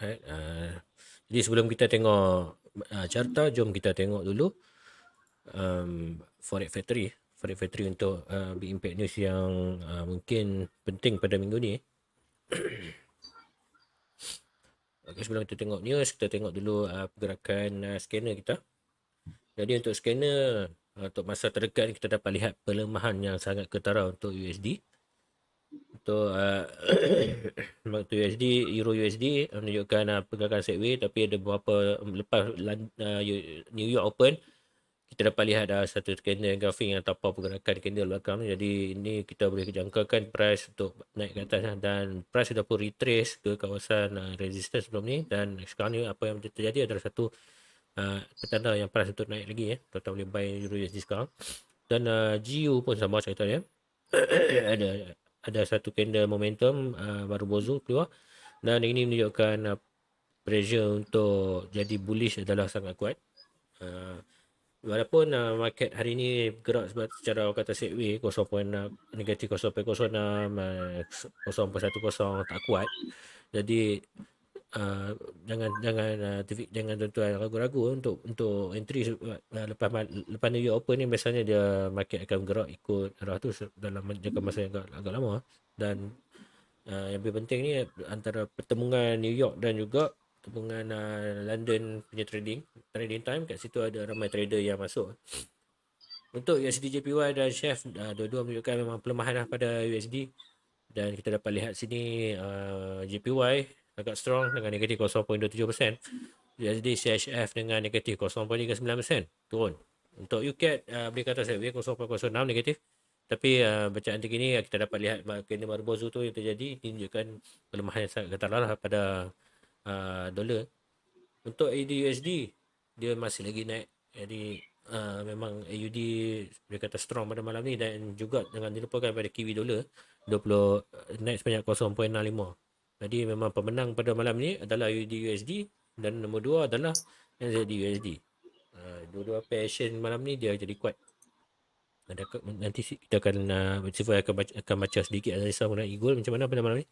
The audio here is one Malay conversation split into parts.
Right. Jadi sebelum kita tengok carta, jom kita tengok dulu Forex Factory. Forex Factory untuk Big Impact News yang mungkin penting pada minggu ni. Okay, sebelum kita tengok news, kita tengok dulu pergerakan scanner kita. Jadi untuk scanner, untuk masa terdekat kita dapat lihat pelemahan yang sangat ketara untuk USD. Untuk untuk USD, Euro USD menunjukkan pergerakan sideways, tapi ada beberapa lepas New York Open, kita dapat lihat satu candle grafik yang tapau pergerakan candle belakang. Jadi ini kita boleh jangkakan price untuk naik ke atas, dan price sudah pun retrace ke kawasan resistance sebelum ni, dan sekarang ni apa yang terjadi adalah satu petanda yang price untuk naik lagi. Kita boleh buy Euro USD sekarang. Dan GU pun sama ceritanya. ada satu candle momentum baru bozu keluar, dan ini menunjukkan pressure untuk jadi bullish adalah sangat kuat. Walaupun market hari ini bergerak sebab secara kata sideways, negatif 0.06, 0.10 tak kuat. Jadi jangan tuan-tuan ragu-ragu untuk entry lepas New York Open ni. Biasanya dia market akan bergerak ikut arah tu dalam jangka masa yang agak lama. Dan yang lebih penting ni antara pertemuan New York dan juga pertemuan London punya trading time, kat situ ada ramai trader yang masuk. Untuk USD JPY dan Chef, dua-dua menunjukkan memang pelemahan pada USD. Dan kita dapat lihat sini JPY agak strong dengan negatif 0.27%. USD CHF dengan negatif 0.39%, turun. Untuk UCAD boleh kata saya 0.06 negatif. Tapi bacaan tinggi ni kita dapat lihat kena baru bozu tu yang terjadi, ini menunjukkan pelemahan yang sangat ketara lah pada dolar. Untuk AUD dia masih lagi naik. Jadi memang AUD boleh kata strong pada malam ni, dan juga dengan dilupakan pada kiwi dolar 20 naik sebanyak 0.65. Jadi memang pemenang pada malam ni adalah AUD USD, dan nombor 2 adalah NZD USD. Dua-dua pair action malam ni dia jadi kuat. Nanti kita akan akan baca sedikit analisa mengenai gold macam mana pada malam ni.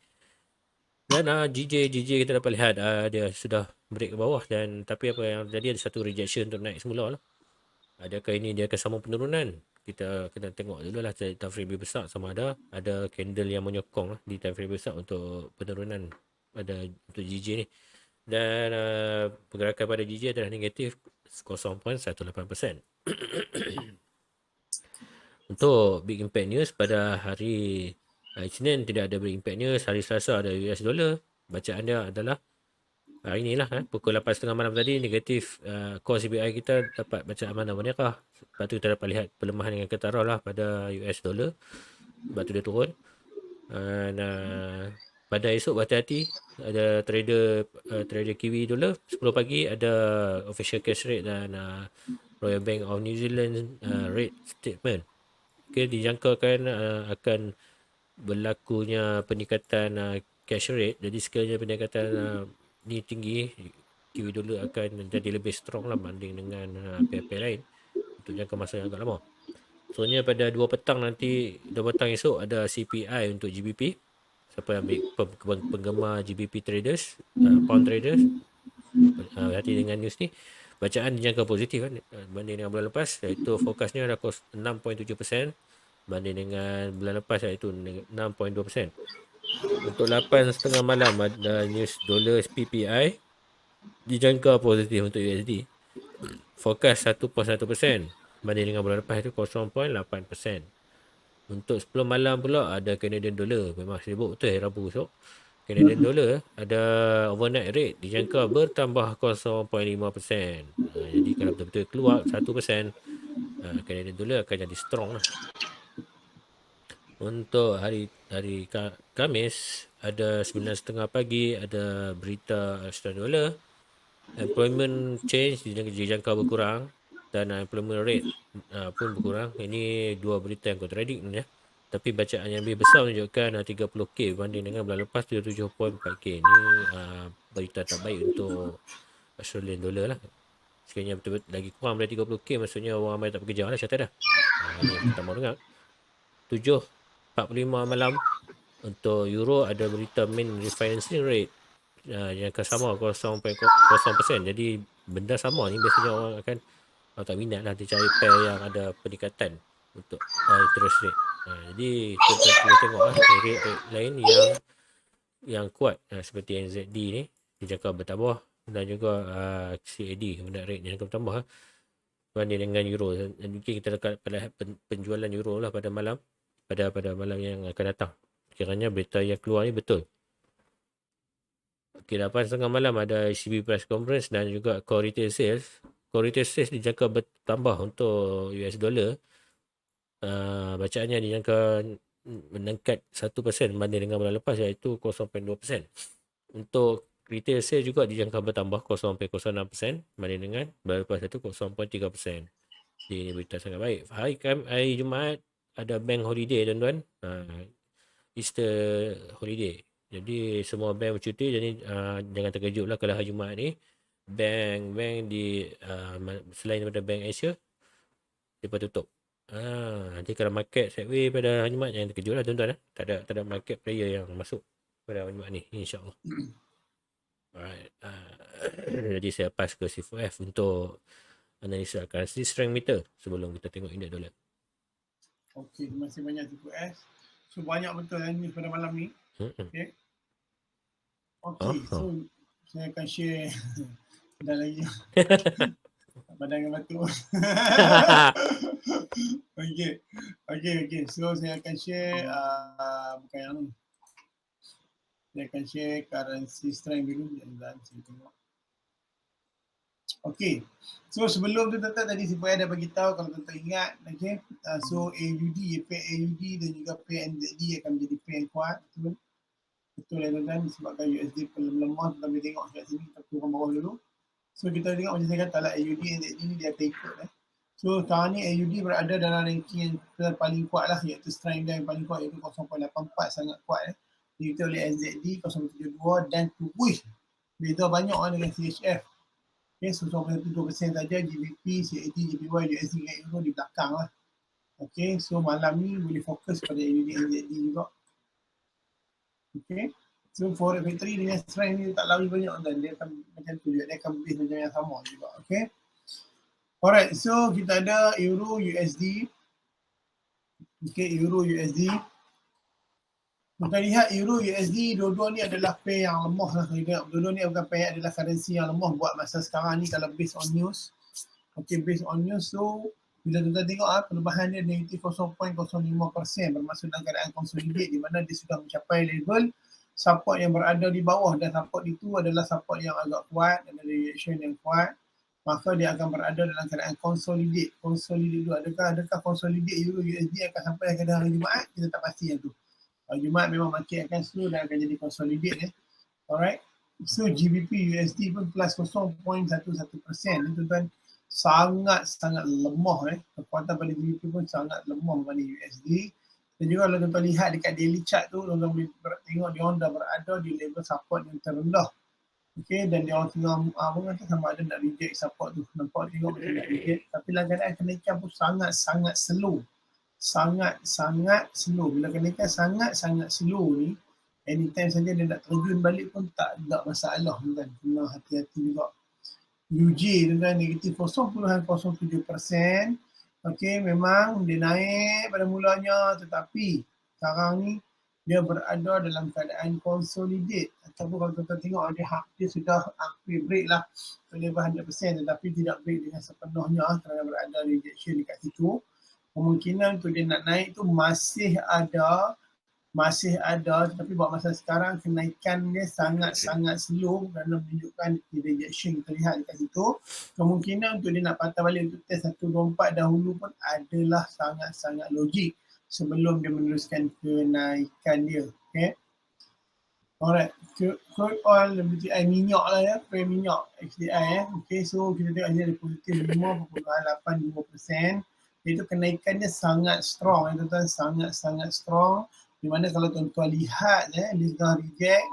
Dan GJ kita dapat lihat dia sudah break ke bawah, dan tapi apa yang terjadi, ada satu rejection untuk naik semula lah. Adakah ini dia akan sambung penurunan? Kita kena tengok dulu lah time frame lebih besar, sama ada candle yang menyokong lah di time frame besar untuk penurunan untuk GJ ni. Dan pergerakan pada GJ adalah negatif 0.18%. Untuk Big Impact News pada hari Isnin tidak ada Big Impact News. Hari Selasa ada US dollar. Bacaan dia adalah hari inilah pukul 8.30 malam tadi, negatif core CPI kita dapat bacaan mana manakah. Lepas tu kita dapat lihat pelemahan yang ketara lah pada US dollar. Sebab tu dia turun. Dan pada esok berhati-hati, ada trader kiwi dolar 10 pagi, ada official cash rate dan Royal Bank of New Zealand rate statement. Okay, dijangkakan akan berlakunya peningkatan cash rate. Jadi sekiranya peningkatan ni tinggi, kiwi dolar akan jadi lebih strong lah banding dengan pair-pair lain untuk jangka masa yang agak lama. Soalnya pada 2 petang nanti, 2 petang esok ada CPI untuk GBP. Siapa yang ambil penggemar GBP traders, pound traders, hati dengan news ni. Bacaan dijangka positif kan banding dengan bulan lepas, iaitu fokusnya ada 6.7% banding dengan bulan lepas, iaitu 6.2%. Untuk 8.30 malam ada news dolar PPI dijangka positif untuk USD. Fokus 1.1% banding dengan bulan lepas, itu 0.8%. Untuk 10 malam pula ada Canadian dollar. Memang sibuk betul Rabu esok. Canadian dollar ada overnight rate dijangka bertambah 0.5%. Jadi kalau betul-betul keluar 1%, Canadian dollar akan jadi strong lah. Untuk hari Khamis ada 9.30 pagi ada berita Australian dollar. Employment change dijangka berkurang, dan employment rate pun berkurang. Ini dua berita yang kontradik ya. Tapi bacaan yang lebih besar menunjukkan 30k berbanding dengan bulan lepas 77.4k. Ini berita tak baik untuk Australian dollar lah. Sekiranya betul-betul lagi kurang dari 30k, maksudnya orang ramai tak bekerja lah, syaitan dah. Ini kita tak mahu dengar. 7.45 malam Untuk euro ada berita main refinancing rate yang akan sama 0.0%. Jadi benda sama ni biasanya orang akan tak minat lah, dia cari pair yang ada peningkatan untuk interest rate. Jadi tuan-tuan perlu tengok lah rate lain yang kuat seperti NZD ni dijangka bertambah, dan juga CAD benda rate yang akan bertambah berbanding dengan euro. Dan mungkin kita dekat pada penjualan euro lah pada malam yang akan datang. Kiranya berita yang keluar ni betul. Okay, 8.30 malam ada ECB press conference dan juga core retail sales. Core retail sales dijangka bertambah untuk US dollar. Bacaannya dijangka meningkat 1% berbanding dengan bulan lepas, iaitu 0.2%. Untuk retail sales juga dijangka bertambah 0.06% berbanding dengan bulan lepas, iaitu 0.3%. Jadi ini berita sangat baik. Hari Jumaat ada bank holiday tuan-tuan. Easter holiday. Jadi semua bank bercuti, jadi jangan terkejut lah kalau hari Jumaat ni bank di selain daripada Bank Asia mereka tutup. Nanti kalau market sideways pada hari Jumaat, jangan terkejut lah tuan-tuan. Tak ada market player yang masuk pada hari Jumaat ni, insyaAllah. Alright. Jadi saya pass ke C4F untuk analisa currency strength meter sebelum kita tengok indeks dolar. Okey, terima kasih banyak C4F. So banyak betul ni pada malam ni. Okay. So saya akan share dah lagi badan dengan batu. Okay. So saya akan share bukan yang ni. Saya akan share currency strength dulu dan saya tengok. Okay. So sebelum tu tuan-tuan tadi saya dah bagi tahu, kalau tuan-tuan ingat, okay. So AUD dan juga PNZD akan menjadi pair yang kuat, betul. Betul tuan-tuan, disebabkan USD melemah. Kita boleh tengok kat sini, kita turun bawah dulu. So kita tengok macam saya kata lah, AUD NZD ni dia akan ikut So sekarang ni AUD berada dalam ranking yang paling kuat lah, iaitu strength dia yang paling kuat, iaitu 0.84, sangat kuat diikuti oleh NZD 0.72 dan Kuwait. Beza banyak dengan CHF. Okay, so 0.72% saja. GBP, CAD, JPY, USD dengan Euro di belakang lah. Okay, so malam ni boleh fokus pada AUD NZD juga. Okay, so forex victory dengan strength ni tak lari banyak dan dia akan macam tu juga, dia akan base macam yang sama juga. Okay, alright, so kita ada Euro USD. Okay, Euro USD. Kita lihat Euro USD, dua-dua ni adalah pair yang lemah lah. Dua-dua ni adalah currency yang lemah buat masa sekarang ni kalau based on news. Okay, based on news, so bila kita tengok perubahan dia negatif 0.05% bermaksud dalam keadaan consolidate, di mana dia sudah mencapai level support yang berada di bawah, dan support itu adalah support yang agak kuat dan ada reaction yang kuat, maka dia akan berada dalam keadaan consolidate dulu. Adakah consolidate Euro USD akan sampai ke hari Jumaat? Kita tak pasti yang tu. Hari Jumaat memang market akan slow dan akan jadi consolidate Alright. So GBP USD pun plus 0.11%. Tuan-tuan, sangat lemah kekuatan pada GBP pun sangat lemah berbanding USD. Dan juga kalau tuan-tuan lihat dekat daily chart tu, tuan-tuan boleh tengok dia orang dah berada di level support yang terendah. Okay, dan dia orang tengah sama ada nak reject support tu. Nampak tengok macam nak reject, tapi keadaan kenaikan pun sangat slow. Sangat slow. Bila kenaikan sangat slow ni, anytime saja dia nak terjun balik pun tak ada masalah, kan. Kena hati-hati juga. UJ dengan negatif 0.07%. Okey, memang dia naik pada mulanya, tetapi sekarang ni dia berada dalam keadaan consolidate. Ataupun kalau kita tengok dia sudah break lah ke level 100%, tetapi tidak break dengan sepenuhnya kerana berada rejection dekat situ. Kemungkinan tu dia nak naik tu masih ada, tetapi buat masa sekarang kenaikannya sangat slow kerana menunjukkan rejection. Kita lihat dekat situ, kemungkinan untuk dia nak patah balik untuk test 124 dahulu pun adalah sangat logik sebelum dia meneruskan kenaikan dia. Okay. Alright, crude oil, WTI, minyak lah pair minyak HDI Okay, so kita tengok ini ada positif 5.82%. Itu kenaikannya sangat strong, tuan-tuan, sangat strong. Di mana kalau tuan-tuan lihat dia tengah reject,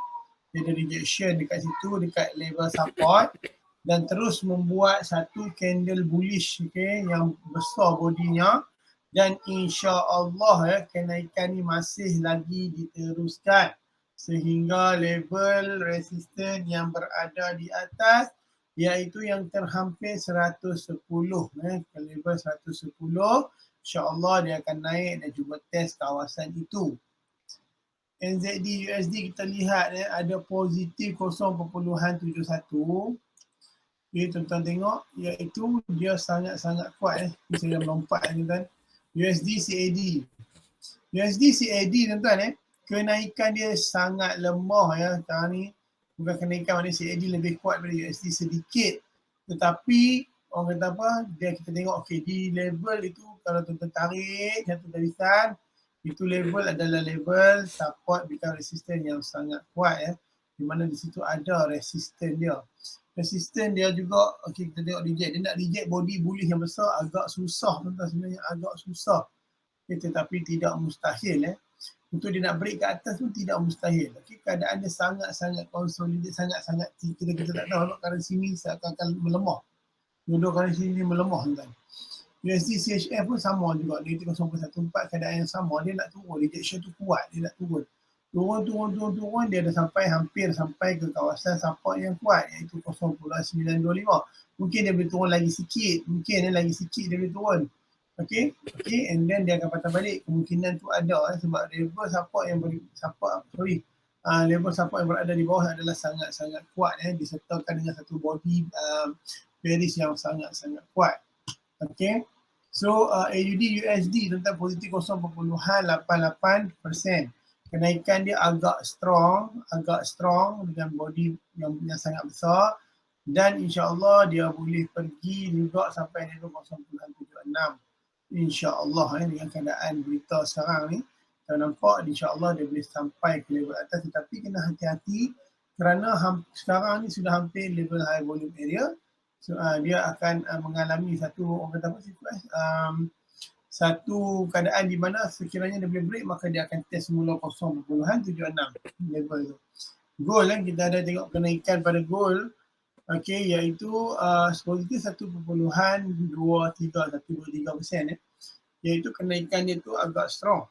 dia ada rejection dekat situ, dekat level support, dan terus membuat satu candle bullish, okay, yang besar bodinya, Dan insya-Allah kenaikan ni masih lagi diteruskan sehingga level resisten yang berada di atas iaitu yang terhampir 110 ke level 110, insya-Allah dia akan naik dan cuba test kawasan itu. NZD USD kita lihat ada positif 0.71. Okay, tuan-tuan tengok iaitu dia sangat-sangat kuat saya dah melompat tuan-tuan. USD CAD. USD CAD tuan-tuan kenaikan dia sangat lemah sekarang ni. Bukan kenaikan maknanya CAD lebih kuat daripada USD sedikit. Tetapi orang kata apa, dia kita tengok okey di level itu kalau tuan-tuan tarik satu garisan, itu level adalah level support become resistance yang sangat kuat di mana di situ ada resistance dia. Resistance dia juga, okey kita tengok reject. Dia nak reject body bullish yang besar agak susah tuan-tuan, sebenarnya agak susah. Okay, tetapi tidak mustahil untuk dia nak break ke atas pun tidak mustahil. Okay, keadaan dia sangat-sangat consolidate, sangat-sangat kita tak tahu currency ni akan melemah. Dua-dua currency ni melemah tuan. USD CHF pun sama juga, dia 0.14 keadaan yang sama, dia nak turun, rejection tu kuat, dia nak turun. Turun, dia dah hampir sampai ke kawasan support yang kuat iaitu 0.925. Mungkin dia boleh turun lagi sikit, dia boleh turun. Okay, and then dia akan patah balik. Kemungkinan tu ada sebab level support yang level support yang berada di bawah adalah sangat-sangat kuat disertakan dengan satu body bearish yang sangat-sangat kuat. Okay, so AUD USD tentang positif 0.88%. Kenaikan dia agak strong dengan body yang sangat besar dan insya-Allah dia boleh pergi juga sampai level 0.76. InsyaAllah dengan keadaan berita sekarang ni kita nampak insyaAllah dia boleh sampai ke level atas, tetapi kena hati-hati kerana sekarang ni sudah hampir level high volume area. So, dia akan mengalami satu satu keadaan di mana sekiranya dia boleh break maka dia akan test semula 0.76 level tu. Gold kita ada tengok kenaikan pada gold. Okey, iaitu positif 1.23% iaitu kenaikannya tu agak strong.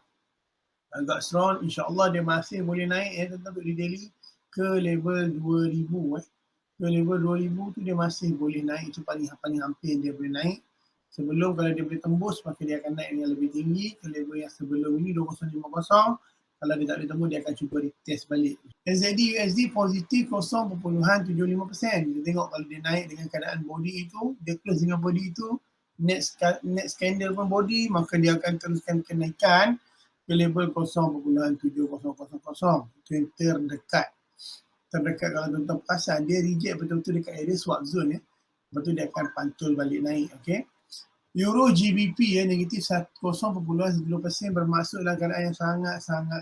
InsyaAllah dia masih boleh naik untuk di daily ke level 2000 ke level 2000 tu dia masih boleh naik, itu paling hampir dia boleh naik. Sebelum kalau dia boleh tembus maka dia akan naik dengan lebih tinggi ke level yang sebelum ini 2050. Kalau dia tak boleh tembus dia akan cuba retest balik. NZD USD positif 0.75%. Kita tengok kalau dia naik dengan keadaan body itu, dia close dengan body itu, next candle pun body, maka dia akan teruskan kenaikan ke level 0.7000. Itu yang terdekat kalau tuan-tuan perasan dia reject betul-betul dekat area swap zone lepas tu dia akan pantul balik naik. Okay, Euro GBP negatif 0.10% bermaksud dalam keadaan yang sangat-sangat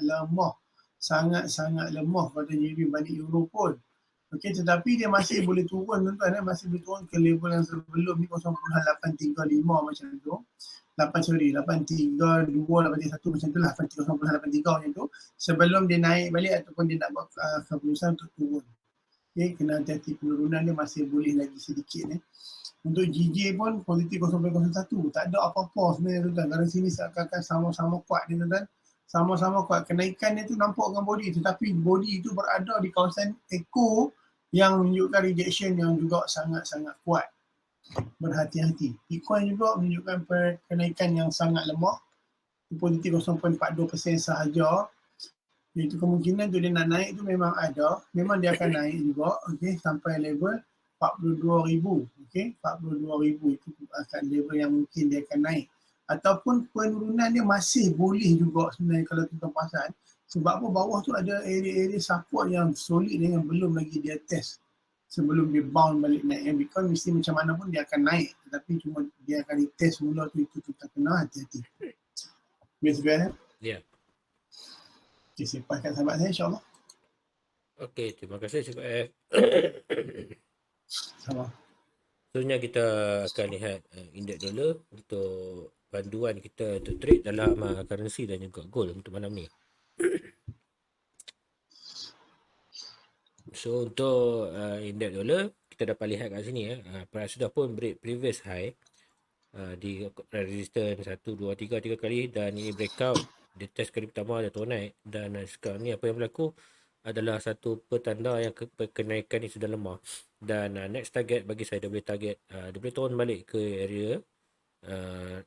lemah pada GBP banding Euro pun. Okay, tetapi dia masih boleh turun tuan-tuan masih boleh turun ke level yang sebelum ni 0.835 macam tu. 832, 831 macam tu lah, 0.83 macam tu sebelum dia naik balik ataupun dia nak buat keputusan untuk turun. Okay, kena hati-hati penurunan dia masih boleh lagi sedikit Untuk GJ pun positif 0.01, tak ada apa-apa sebenarnya tuan-tuan. Kerana sini seakan-akan sama-sama kuat ni tuan-tuan. Sama-sama kuat. Kenaikan dia tu nampak dengan body, tetapi body itu berada di kawasan echo yang menunjukkan rejection yang juga sangat-sangat kuat. Berhati-hati. Bitcoin juga menunjukkan kenaikan yang sangat lemah. Positif 0.42% sahaja. Itu kemungkinan tu dia nak naik tu memang ada. Memang dia akan naik juga. Okay, sampai level 42,000. Okay, 42,000 itu akan level yang mungkin dia akan naik. Ataupun penurunan dia masih boleh juga sebenarnya kalau kita perasan. Sebab apa, bawah tu ada area-area support yang solid yang belum lagi dia test. Sebelum dia bounce balik naik. Bitcoin mesti macam mana pun dia akan naik. Tetapi cuma dia akan retest mula tu, itu kita kena hati-hati. Biasa-biasa. Ya. Okay, sipaskan sahabat saya insyaAllah. Okey, terima kasih Cikgu F. Sama. Seterusnya kita akan lihat indeks dolar untuk panduan kita untuk trade dalam currency dan juga gold untuk malam ni. So untuk indeks dolar kita dapat lihat kat sini sudah pun break previous high di resistance 1, 2, 3 kali, dan ini breakout. Dia test kali pertama dia turun naik, dan sekarang ni apa yang berlaku adalah satu petanda yang kenaikan ni sudah lemah. Dan next target bagi saya, dia boleh target, dia boleh turun balik ke area uh,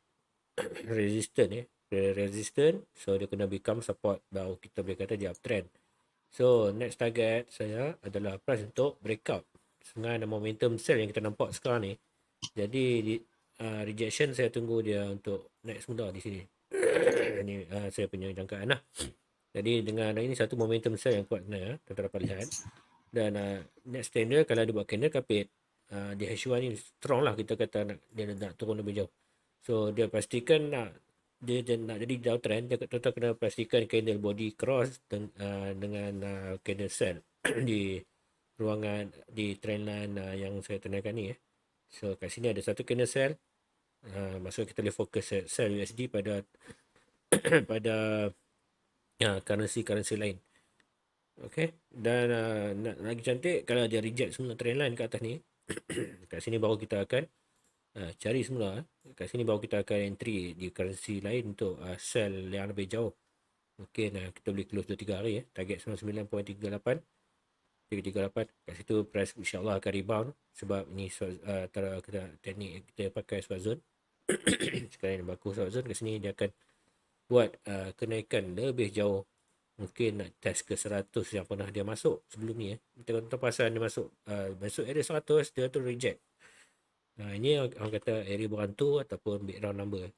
resistant, so dia kena become support, baru kita boleh kata dia uptrend. So next target saya adalah price untuk breakout dengan momentum sell yang kita nampak sekarang ni. Jadi rejection saya tunggu dia untuk naik semula di sini. Ini saya punya jangkaan lah. Jadi dengan ini satu momentum sell yang kuat sebenarnya, kita dapat lihat. Dan next candle kalau dia buat candle kapit, di H1 ni strong lah, kita kata dia nak turun lebih jauh. So dia pastikan dia nak jadi downtrend, dia tetap kena pastikan candle body cross dengan candle sell di ruangan di trendline yang saya tandaikan ni. So kat sini ada satu candle sell. Maksud kita boleh fokus sell USD pada pada currency lain. Okay. Dan lagi cantik kalau dia reject semua trendline kat atas ni. Kat sini baru kita akan cari semula. Kat sini baru kita akan entry di currency lain untuk sell yang lebih jauh. Mungkin kita boleh close 2-3 hari. Target 99.38, 338. Kat situ price insyaAllah akan rebound. Sebab ni antara teknik kita pakai swap zone. Sekarang ni berlaku swap zone. Kat sini dia akan buat kenaikan lebih jauh. Mungkin nak test ke 100 yang pernah dia masuk sebelum ni. Kita pasal dia masuk area 100, dia tu reject. Ini orang kata area berantu ataupun background number.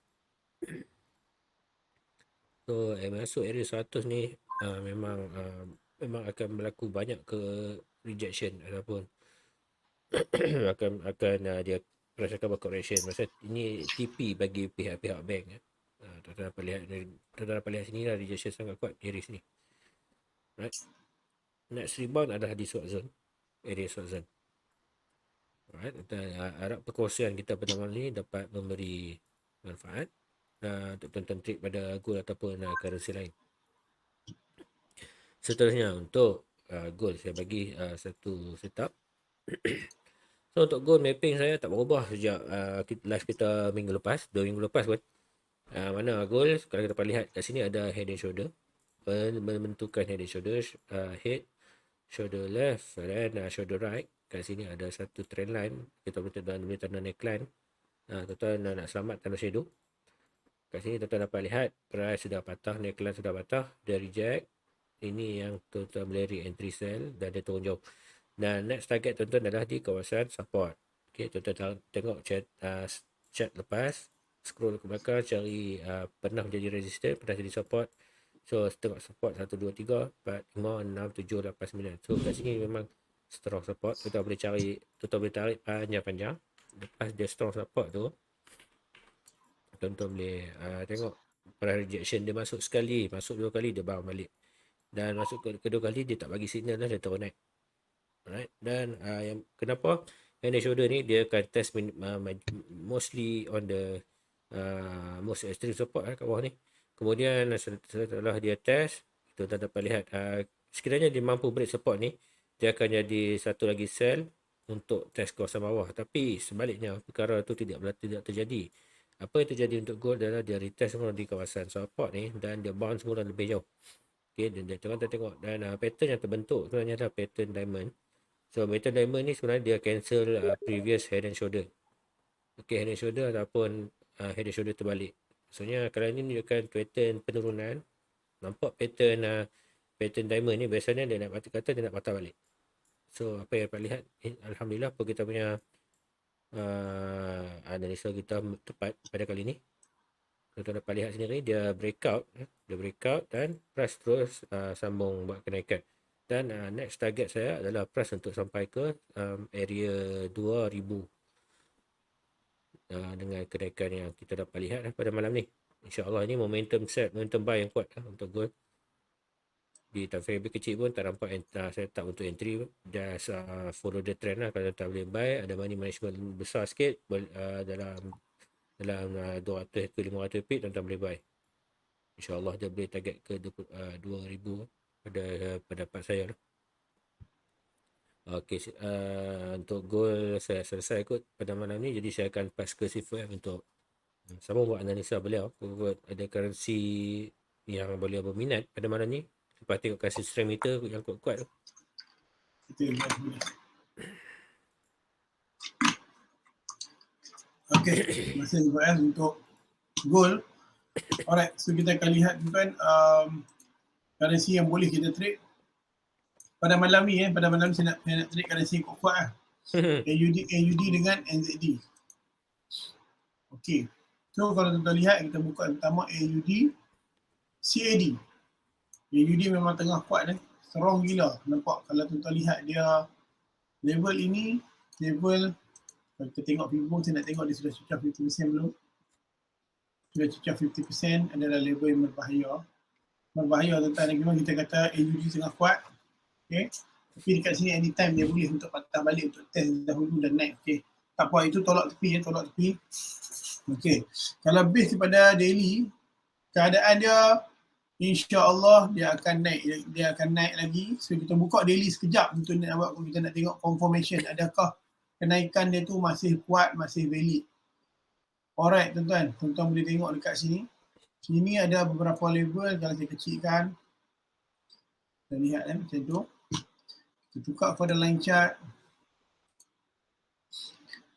So masuk area 100 ni memang akan berlaku banyak ke rejection ataupun akan dia price akan bercorrection. Masa ini TP bagi pihak-pihak bank. Tuan-tuan dapat lihat sini lah, rejection sangat kuat di area sini. Right. Next rebound adalah di swap zone, area swap zone. Right. Dan harap perkongsian kita pada malam ni dapat memberi manfaat untuk tuan-tuan trade pada gold ataupun currency lain. Seterusnya untuk gold, saya bagi satu setup. So untuk gold mapping saya tak berubah sejak live kita minggu lepas, 2 minggu lepas pun. Mana gold, kalau kita dapat lihat kat sini ada head and shoulder, membentukkan head and shoulder, head, shoulder left dan shoulder right. Kat sini ada satu trend line, kita boleh tanda neckline. Tuan-tuan nak selamat tanda shadow. Kat sini tuan-tuan dapat lihat price sudah patah, neckline sudah patah, dia reject. Ini yang tuan-tuan boleh re-entry sell dan dia turun jauh. Dan next target tuan-tuan adalah di kawasan support. Okay, tuan-tuan tengok chat lepas, scroll ke belakang, cari pernah menjadi resistance, pernah jadi support. So tengok support 1, 2, 3, 4, 5, 6, 7, 8, 9. So kat sini memang strong support. Tuan-tuan boleh cari, tuan-tuan boleh tarik panjang-panjang. Lepas dia strong support tu, tuan-tuan boleh tengok pada rejection dia masuk sekali, masuk 2 kali, dia bounce balik. Dan masuk kedua kali dia tak bagi signal dah, dia turun naik. Alright. Dan yang kenapa head and shoulder ni dia akan test mostly on the most extreme support kat bawah ni. Kemudian setelah dia test, kita dapat lihat sekiranya dia mampu break support ni, dia akan jadi satu lagi sell untuk test kawasan bawah. Tapi sebaliknya perkara tu tidak terjadi. Apa yang terjadi untuk gold adalah dia retest semula di kawasan support ni dan dia bounce semula lebih jauh. Okay, dan tuan-tuan tengok, dan pattern yang terbentuk sebenarnya adalah pattern diamond. So pattern diamond ni sebenarnya dia cancel previous head and shoulder. Okay, head and shoulder ataupun head and shoulder terbalik. Maksudnya kalau ini menunjukkan pattern penurunan. Nampak pattern diamond ni biasanya dia nak kata dia nak patah balik. So apa yang dapat lihat, alhamdulillah kita punya analisa kita tepat pada kali ni. Kita dapat lihat sendiri dia breakout dan price terus sambung buat kenaikan. Dan next target saya adalah price untuk sampai ke area 2000 dengan kenaikan yang kita dapat lihat pada malam ni. InsyaAllah ini momentum buy yang kuat untuk gold. Di time frame lebih kecil pun tak nampak setup untuk entry. Just follow the trend lah. Kalau tak boleh buy, ada money management besar sikit dalam 200 ke 500 pip, tuan-tuan boleh buy. InsyaAllah dia boleh target ke 2000 pada pendapat saya lah. Okey, untuk goal saya selesai kot pada malam ni. Jadi saya akan pass ke Sifu untuk Sama buat analisa beliau, buat ada currency yang beliau berminat pada malam ni. Lepas tengok kasih strength meter yang kuat-kuat tu. Kita lihat dulu. Okey, masa juga untuk gold. Alright, so kita akan lihat tuan currency yang boleh kita trade pada malam ni. Pada malam ni saya nak trade currency yang kuat lah. AUD dengan NZD. Okey. So kalau tuan lihat, kita buka yang pertama AUD CAD. AUD memang tengah kuat strong gila. Nampak kalau tuan lihat dia level ini, level kalau kita tengok Vivo, saya nak tengok dia sudah cucah 50% belum. Sudah cucah 50% adalah level yang berbahaya. Berbahaya tuan-tuan, memang kita kata AUD tengah kuat. Okay. Tapi dekat sini anytime dia boleh untuk patah balik untuk test dahulu dan naik. Okay. Tak apa, itu tolak tepi tolak tepi. Okay. Kalau base daripada daily, keadaan dia insya-Allah dia akan naik lagi. So kita buka daily sekejap untuk kita nak tengok confirmation adakah kenaikan dia tu masih kuat, masih valid. Alright tuan-tuan, tuan-tuan boleh tengok dekat sini. Sini ada beberapa level, kalau saya kecilkan. Kita lihat macam tu. Kita tukar kepada line chart.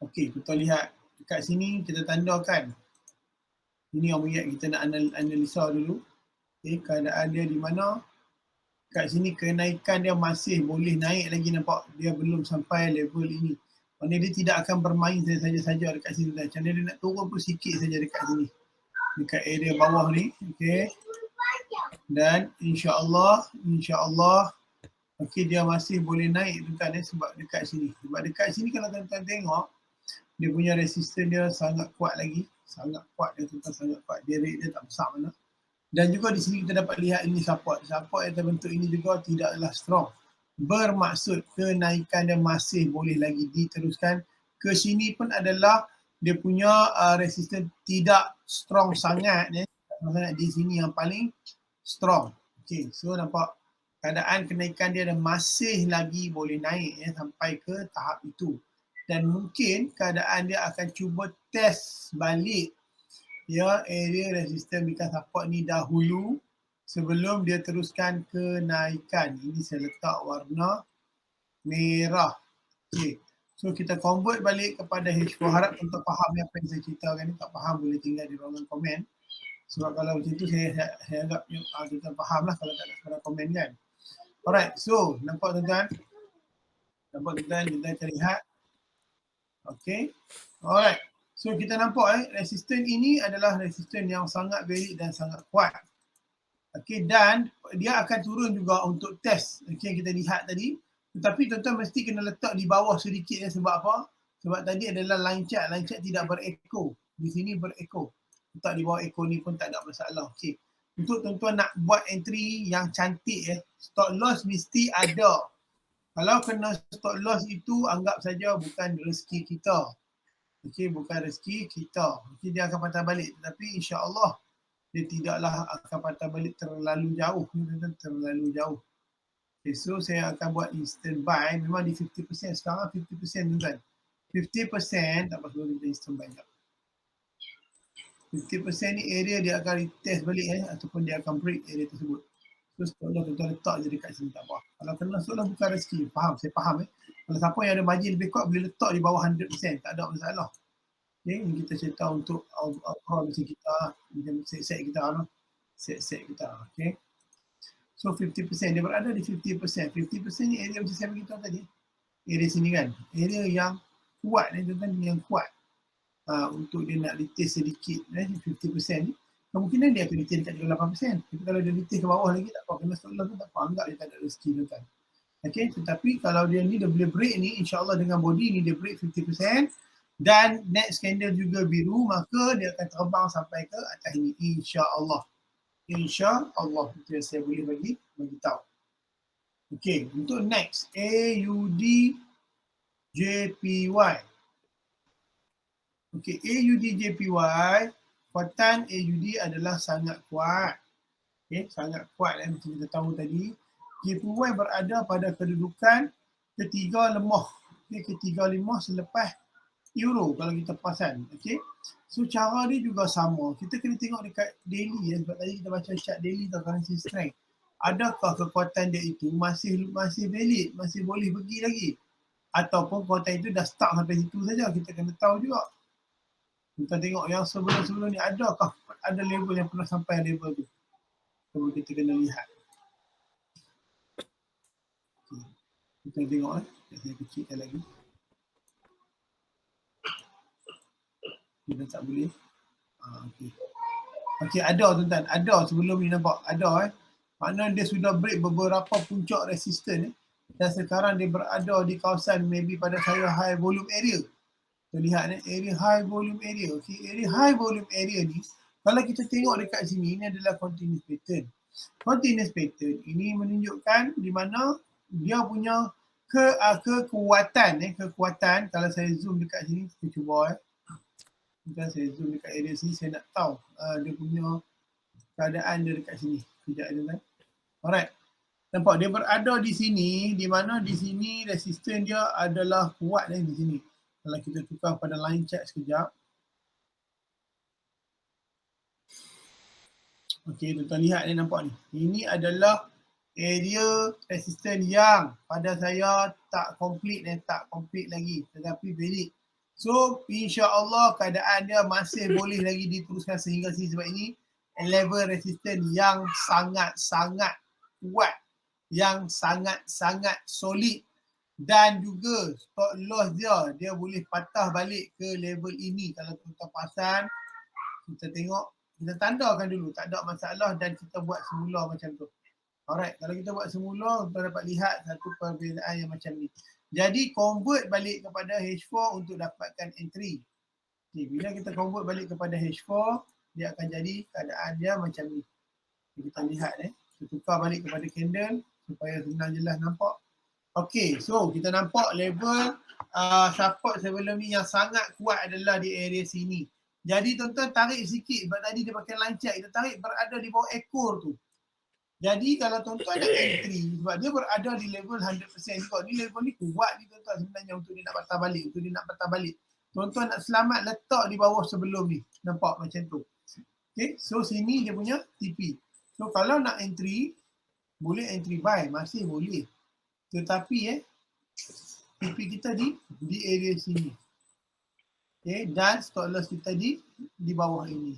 Okey, tuan-tuan lihat. Dekat sini kita tandakan. Ini yang melihat kita nak analisa dulu. Okay, keadaan dia di mana. Kat sini kenaikan dia masih boleh naik lagi, nampak. Dia belum sampai level ini. Maksudnya dia tidak akan bermain saja-saja dekat sini. Macam dia nak turun pun sikit saja dekat sini. Dekat area bawah ni. Okay. Dan insya-Allah okey, dia masih boleh naik tuan-tuan sebab dekat sini. Sebab dekat sini kalau tuan-tuan tengok, dia punya resistance dia sangat kuat lagi. Sangat kuat dia tuan-tuan, sangat kuat. Dia rate dia tak besar mana. Dan juga di sini kita dapat lihat ini support. Support yang terbentuk ini juga tidaklah strong. Bermaksud kenaikan dia masih boleh lagi diteruskan. Ke sini pun adalah dia punya resistance tidak strong sangat. Di sini yang paling strong. Okay, so nampak keadaan kenaikan dia masih lagi boleh naik sampai ke tahap itu. Dan mungkin keadaan dia akan cuba test balik area resistance bikin support ni dahulu sebelum dia teruskan kenaikan. Ini saya letak warna merah. Okay. So kita convert balik kepada H4. Harap untuk faham apa yang saya ceritakan ni. Tak faham boleh tinggal di ruangan komen. Sebab kalau macam tu saya anggap kita faham lah kalau tak ada sebarang komen kan. Alright, so nampak tuan-tuan? Kita akan lihat. Okay. Alright. So kita nampak resistance ini adalah resistance yang sangat valid dan sangat kuat. Okay, dan dia akan turun juga untuk test. Okay, kita lihat tadi. Tetapi tuan-tuan mesti kena letak di bawah sedikit sebab apa? Sebab tadi adalah line chart. Line chart tidak berecho. Di sini berecho. Letak di bawah echo ni pun tak ada masalah. Okay. Untuk tuan-tuan nak buat entry yang cantik stop loss mesti ada. Kalau kena stop loss itu anggap saja bukan rezeki kita. Okey, bukan rezeki kita. Okey, dia akan patah balik. Tapi insya-Allah dia tidaklah akan patah balik terlalu jauh. Terlalu jauh. Okay, so saya akan buat instant buy. Memang di 50%. Sekarang 50% tuan-tuan. 50% tak apa sebelum kita instant buy. 50% ni area dia akan retest balik ataupun dia akan break area tersebut. So setelah tuan-tuan letak je dekat sini tak apa. Kalau kena soalan bukan rezeki. Faham? Saya faham Kalau siapa yang ada margin lebih kuat boleh letak di bawah 100%. Tak ada masalah. Okay, ini kita cerita untuk overall macam kita. Macam set kita. Set kita. Okay. So 50%. Dia berada di 50%. 50% ni area macam saya beritahu tadi. Area sini kan. Area yang kuat ni tuan-tuan. Yang kuat. Untuk dia nak retest sedikit. 50% ni. Kemungkinan dia akan retest dekat 8%. Tapi kalau dia retest ke bawah lagi tak apa. Kena stop loss pun tak apa. Anggap dia tak ada rezeki tuan-tuan. Okay. Tetapi kalau dia ni dia boleh break ni. InsyaAllah dengan body ni dia break 50%. Dan next candle juga biru, maka dia akan terbang sampai ke atas ini, insya-Allah. Insya-Allah. Itu yang saya boleh bagi tahu. Okey, untuk next AUD JPY. Okey, AUD JPY, kuatan AUD adalah sangat kuat. Okey, sangat kuat macam kita tahu tadi. JPY berada pada kedudukan ketiga lemah. Okey, ketiga lemah selepas euro kalau kita perasan. Okay. So cara dia juga sama. Kita kena tengok dekat daily ya. Sebab tadi kita baca chart daily tau currency strength. Adakah kekuatan dia itu masih valid, masih boleh pergi lagi? Ataupun kekuatan itu dah stuck sampai situ saja. Kita kena tahu juga. Kita tengok yang sebelum-sebelum ni adakah ada level yang pernah sampai level tu. So kita kena lihat. Okay. Kita tengok saya kecilkan lagi. Kita tak boleh. Okay. Okay, ada tuan-tuan. Ada sebelum ni nampak. Ada Maknanya dia sudah break beberapa puncak resisten dan sekarang dia berada di kawasan maybe pada saya high volume area. So lihat area high volume area. Okay, area high volume area ni kalau kita tengok dekat sini ini adalah continuous pattern. Continuous pattern ini menunjukkan di mana dia punya kekuatan kalau saya zoom dekat sini kita cuba Mungkin saya zoom dekat area sini saya nak tahu dia punya keadaan dia dekat sini. Sekejap je kan. Alright. Nampak dia berada di sini, di mana di sini resisten dia adalah kuat di sini. Kalau kita tukar pada line chart sekejap. Okey, tuan-tuan lihat ni nampak ni. Ini adalah area resisten yang pada saya tak complete dan tak complete lagi. Tetapi valid. So, insya-Allah keadaan dia masih boleh lagi diteruskan sehingga sini sebab ini level resisten yang sangat-sangat kuat, yang sangat-sangat solid dan juga stop loss dia boleh patah balik ke level ini. Kalau tuan-tuan perasan, kita tengok, kita tandakan dulu, tak ada masalah dan kita buat semula macam tu. Alright, kalau kita buat semula, kita dapat lihat satu perbezaan yang macam ni. Jadi convert balik kepada H4 untuk dapatkan entry. Okay, bila kita convert balik kepada H4, dia akan jadi keadaan dia macam ni. Kita lihat kita tukar balik kepada candle supaya senang jelas nampak. Okay, so kita nampak level support sebelum ni yang sangat kuat adalah di area sini. Jadi tuan-tuan tarik sikit sebab tadi dia pakai line chart, kita tarik berada di bawah ekor tu. Jadi kalau tuan-tuan nak entry sebab dia berada di level 100% juga. Ni level ni kuat ni tuan-tuan sebenarnya untuk dia nak patah balik, Tuan-tuan nak selamat letak di bawah sebelum ni. Nampak macam tu. Okay, so sini dia punya TP. So kalau nak entry, boleh entry buy, masih boleh. Tetapi TP kita di area sini. Okay, dan stop loss kita di bawah ini.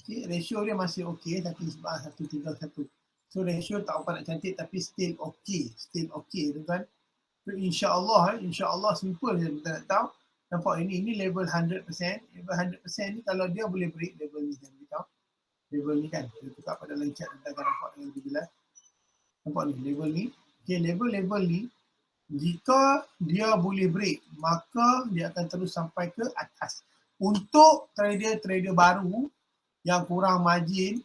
Okay, ratio dia masih okey tapi sebab 1:1. So ratio tak apa nak cantik tapi still okey. Still okey tuan-tuan. So insya-Allah simple je kita nak tahu. Nampak ini level 100%. Level 100% ni kalau dia boleh break level ni jangan beritahu. Level ni kan, kita tukar pada line chart kita akan nampak dengan lebih jelas. Nampak ni level ni. Okay, level ni jika dia boleh break maka dia akan terus sampai ke atas. Untuk trader-trader baru yang kurang margin,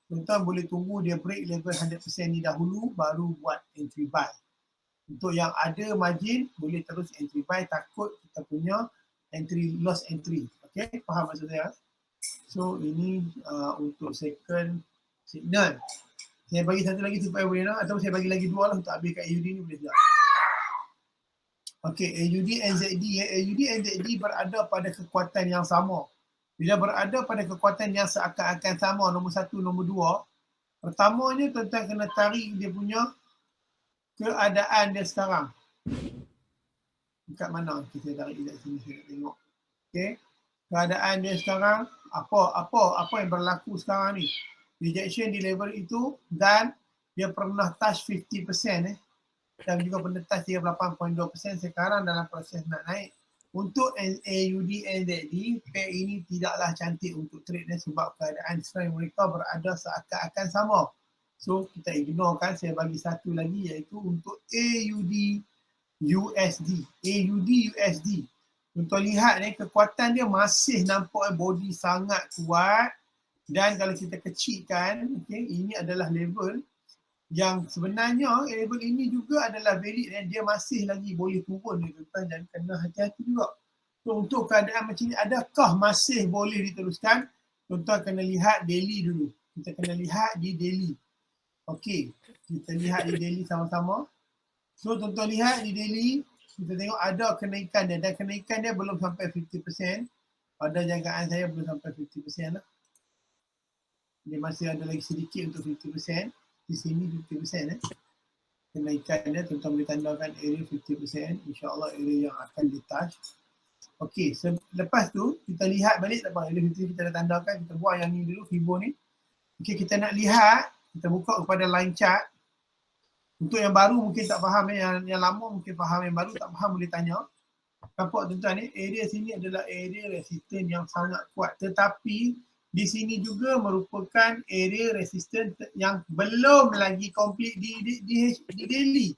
tuan-tuan boleh tunggu dia break level 100% ni dahulu baru buat entry buy. Untuk yang ada margin, boleh terus entry buy, takut kita punya loss entry. Okay, faham maksud saya? So, ini untuk second signal. Saya bagi satu lagi supaya boleh nak, atau saya bagi lagi dua lah untuk habiskan AUD ni boleh tak? Okay, AUD NZD. AUD NZD berada pada kekuatan yang sama. Bila berada pada kekuatan yang seakan-akan sama, nombor satu, nombor dua, pertamanya tuan-tuan kena tarik dia punya keadaan dia sekarang. Dekat mana kita tarik dekat sini saya tengok. Okey. Keadaan dia sekarang apa yang berlaku sekarang ni? Rejection di level itu dan dia pernah touch 50% dan juga pernah touch 38.2%, sekarang dalam proses nak naik. Untuk AUD NZD, pair ini tidaklah cantik untuk trade sebab keadaan strength mereka berada seakan-akan sama. So kita ignore kan, saya bagi satu lagi iaitu untuk AUD USD. AUD USD. Untuk lihat kekuatan dia masih nampak body sangat kuat dan kalau kita kecilkan, okay, ini adalah level yang sebenarnya level ini juga adalah valid dan dia masih lagi boleh turun tuan-tuan dan kena hati-hati juga. So untuk keadaan macam ni adakah masih boleh diteruskan? Tuan-tuan kena lihat daily dulu. Kita kena lihat di daily. Okey, kita lihat di daily sama-sama. So tuan-tuan lihat di daily, kita tengok ada kenaikan dia dan kenaikan dia belum sampai 50%. Pada jangkaan saya belum sampai 50% lah. Dia masih ada lagi sedikit untuk 50%. Di sini 50% kenaikan dia, tuan-tuan boleh tandakan area 50%. InsyaAllah area yang akan ditouch. Okey, lepas tu kita lihat balik tak apa, area 50 kita dah tandakan, kita buang yang ni dulu, Fibo ni. Okey, kita nak lihat, kita buka kepada line chart. Untuk yang baru mungkin tak faham, yang lama mungkin faham, yang baru tak faham boleh tanya. Nampak tuan-tuan ni, area sini adalah area resisten yang sangat kuat. Tetapi di sini juga merupakan area resisten yang belum lagi komplit di daily.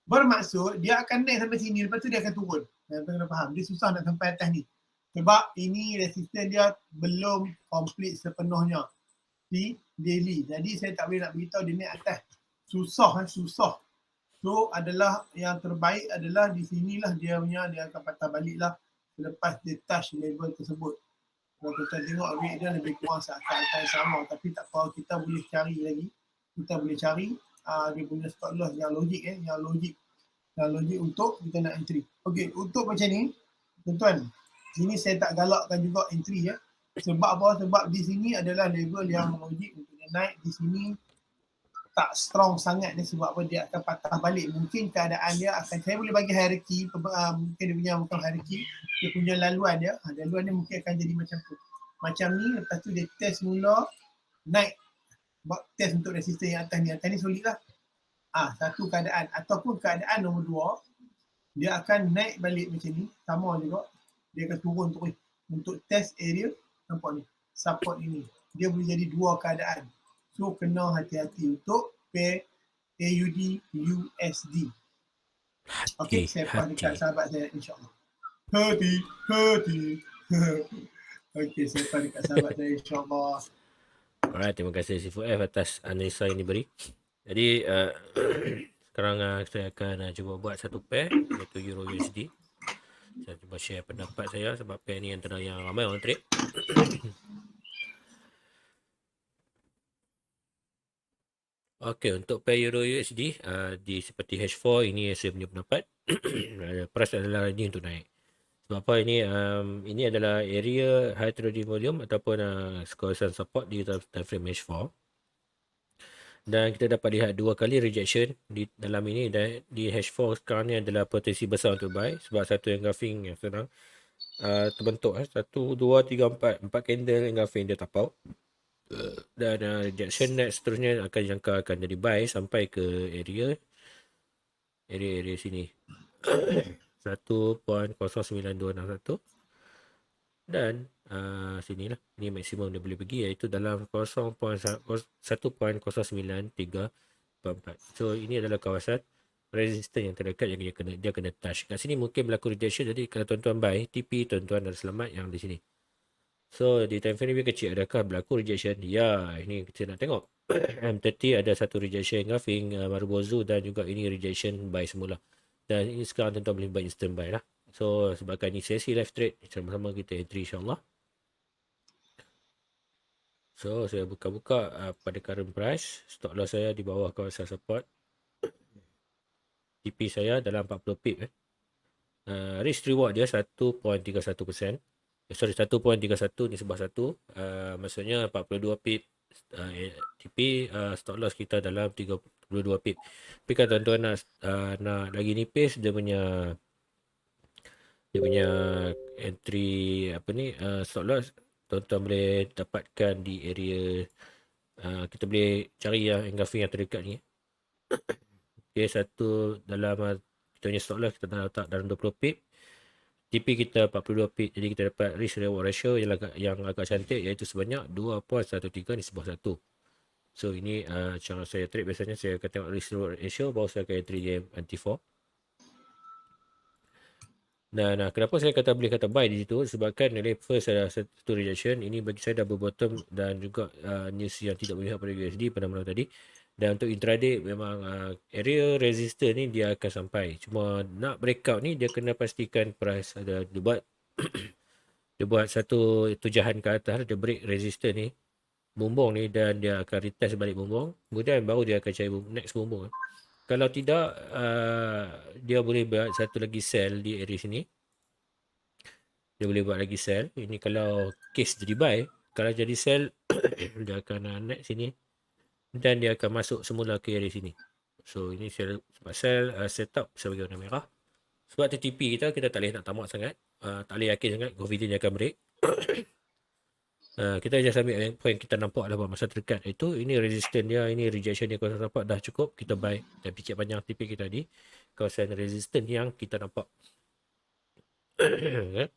Bermaksud dia akan naik sampai sini, lepas tu dia akan turun. Tuan kena faham, dia susah nak sampai atas ni. Sebab ini resisten dia belum komplit sepenuhnya di daily. Jadi saya tak boleh nak beritahu dia naik atas. Susah. So adalah yang terbaik adalah di sinilah dia akan patah balik lah selepas dia touch level tersebut. Kalau kita tengok rate dia lebih kurang seakan-akan sama, tapi tak apa, kita boleh cari lagi. Kita boleh cari dia punya stop loss yang logik yang logik untuk kita nak entry. Okey, untuk macam ni tuan-tuan, sini saya tak galakkan juga entry ya. Sebab apa? Sebab di sini adalah level yang logik untuk dia naik. Di sini tak strong sangat ni, sebab apa? Dia akan patah balik. Mungkin keadaan dia akan, saya boleh bagi hierarchy, mungkin dia punya bukan hierarchy, dia punya laluan dia. Laluan dia mungkin akan jadi macam tu. Macam ni, lepas tu dia test mula, naik. Buat test untuk resisten yang atas ni. Atas ni solid lah. Satu keadaan. Ataupun keadaan nombor dua, dia akan naik balik macam ni. Sama juga. Dia akan turun terus. Untuk test area, nampak ni. Support ini. Dia boleh jadi dua keadaan. So, kena hati-hati untuk pair AUD USD. Okey, saya pass dekat sahabat saya insyaAllah. Hati. Okey, saya pass dekat sahabat saya insyaAllah. Alright, terima kasih Sifu F atas analisa yang diberi. Jadi, sekarang saya akan cuba buat satu pair, iaitu Euro USD. Saya cuba share pendapat saya sebab pair ni antara yang ramai orang trade. Okey, untuk pair Euro USD di seperti H4 ini saya punya pendapat. Price adalah ini untuk naik. Sebab apa ini adalah area high trading volume ataupun kawasan support di time frame H4. Dan kita dapat lihat dua kali rejection di dalam ini, dan di H4 sekarang ni adalah potensi besar untuk buy sebab satu engulfing yang senang terbentuk 1, 2, 3, 4 candle engulfing dia tap out. Dan rejection net seterusnya akan jangka akan jadi buy sampai ke area sini 1.09261 dan sinilah, ini maksimum dia boleh pergi iaitu dalam 1.0934. So ini adalah kawasan resisten yang terdekat yang dia kena touch. Kat sini mungkin berlaku rejection, jadi kalau tuan-tuan buy TP, tuan-tuan ada selamat yang di sini. So di time frame kecil adakah berlaku rejection? Ya, ini kita nak tengok. M30 ada satu rejection engulfing Marubozu dan juga ini rejection buy semula. Dan ini sekarang tuan-tuan boleh buy instant buy lah. So sebabkan ini sesi live trade, sama-sama kita entry insyaAllah. So saya buka-buka pada current price. Stop loss saya di bawah kawasan support. TP saya dalam 40 pip. Risk reward dia 1.31%. Sorry, 1.31 ni sebelah satu. Maksudnya 42 pip TP, stop loss kita dalam 32 pip. Tapi kalau tuan-tuan nak lagi nipis dia punya entry stop loss, tuan-tuan boleh dapatkan di area kita boleh cari engulfing yang terdekat ni. Okay, satu dalam kita punya stop loss kita letak dalam 20 pip. TP kita 42 pip, jadi kita dapat risk reward ratio yang agak cantik iaitu sebanyak 2.13 di sebelah satu. So ini cara saya trade biasanya, saya akan tengok risk reward ratio baru saya akan entry game anti-4. Dan kenapa saya boleh kata buy di situ, sebabkan first ada satu rejection, ini bagi saya double bottom dan juga news yang tidak berpihak pada USD pada malam tadi. Dan untuk intraday memang area resistance ni dia akan sampai, cuma nak breakout ni dia kena pastikan price ada dia buat satu tujahan ke atas, dia break resistance ni, bumbung ni, dan dia akan retest balik bumbung, kemudian baru dia akan cari next bumbung. Kalau tidak, dia boleh buat satu lagi sell di area sini. Dia boleh buat lagi sell. Ini kalau case jadi buy. Kalau jadi sell, dia akan naik sini. Dan dia akan masuk semula ke area sini. So ini sell, sebab sell setup sebagai warna merah. Sebab TTP kita tak boleh nak tamak sangat. Tak boleh yakin sangat confident dia akan break. Kita just ambil yang point kita nampak dalam masa terdekat itu. Ini resistance dia, ini rejection dia, kawasan nampak dah cukup. Kita buy dan pikir panjang TP kita di kawasan resistance yang kita nampak. Okay.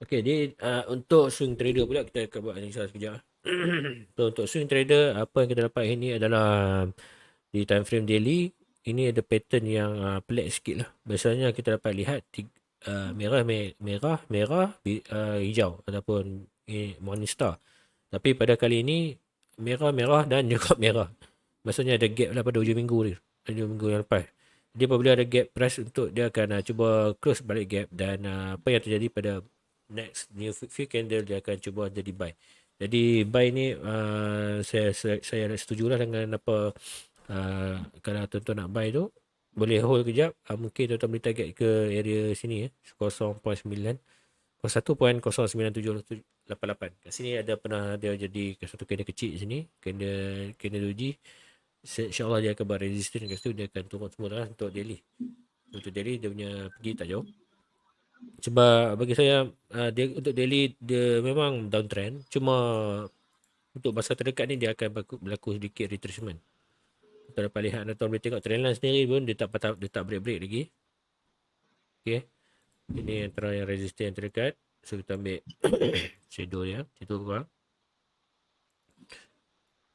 Okay, jadi untuk swing trader pula kita akan buat analisa sekejap. So, untuk swing trader, apa yang kita dapat ini adalah di time frame daily, ini ada pattern yang pelik sikit lah. Biasanya kita dapat lihat merah, hijau ataupun Morningstar. Tapi pada kali ini merah dan juga merah. Maksudnya ada gap lah pada hujung minggu ni. Hujung minggu yang lepas. Jadi apabila ada gap price untuk dia akan cuba close balik gap dan apa yang terjadi pada next new few candle dia akan cuba jadi buy. Jadi buy ni saya setujulah dengan apa kalau tuan-tuan nak buy tu boleh hold kejap. Mungkin tuan-tuan boleh target ke area sini 0.9 1.09788. Kat sini ada pernah dia jadi satu candle kecil di sini, candle doji. InsyaAllah dia akan buat resistance kat situ, dia akan turun semua lah untuk daily. Untuk daily dia punya pergi tak jauh. Sebab bagi saya dia untuk daily dia memang downtrend, cuma untuk masa terdekat ni dia akan berlaku sedikit retracement. Kita dapat lihat, tuan boleh tengok trendline sendiri pun dia tak break lagi. Okay. Ini antara yang resistance yang terdekat. So kita ambil shadow dia, situ kurang.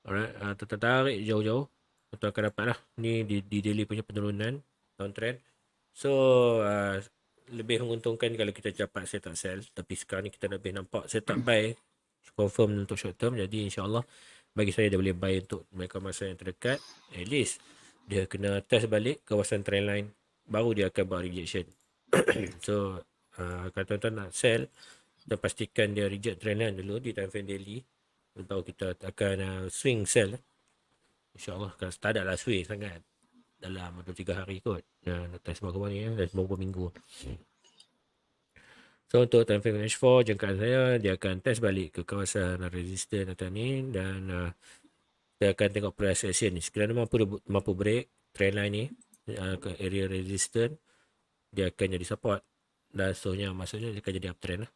Alright, tertarik jauh-jauh. Kita akan dapat lah. Ni di daily punya penurunan downtrend. So lebih menguntungkan kalau kita dapat setup sell. Tapi sekarang ni kita lebih nampak setup buy confirm untuk short term. Jadi insyaAllah bagi saya dia boleh buy untuk mereka masa yang terdekat. At least dia kena test balik kawasan trendline, baru dia akan buat rejection. So kalau tuan-tuan nak sell, kita pastikan dia reject trendline dulu di time frame daily. Baru kita akan swing sell. InsyaAllah kan tak ada lah swing sangat dalam 2-3 hari kot. Nak test berapa ni dan beberapa minggu. So untuk time frame H4, jangkaan saya dia akan test balik ke kawasan resistance atas ni dan kita akan tengok price action ni. Sekiranya mampu break trendline ni ke area resistance, dia akan jadi support dan seterusnya, maksudnya dia akan jadi uptrend lah.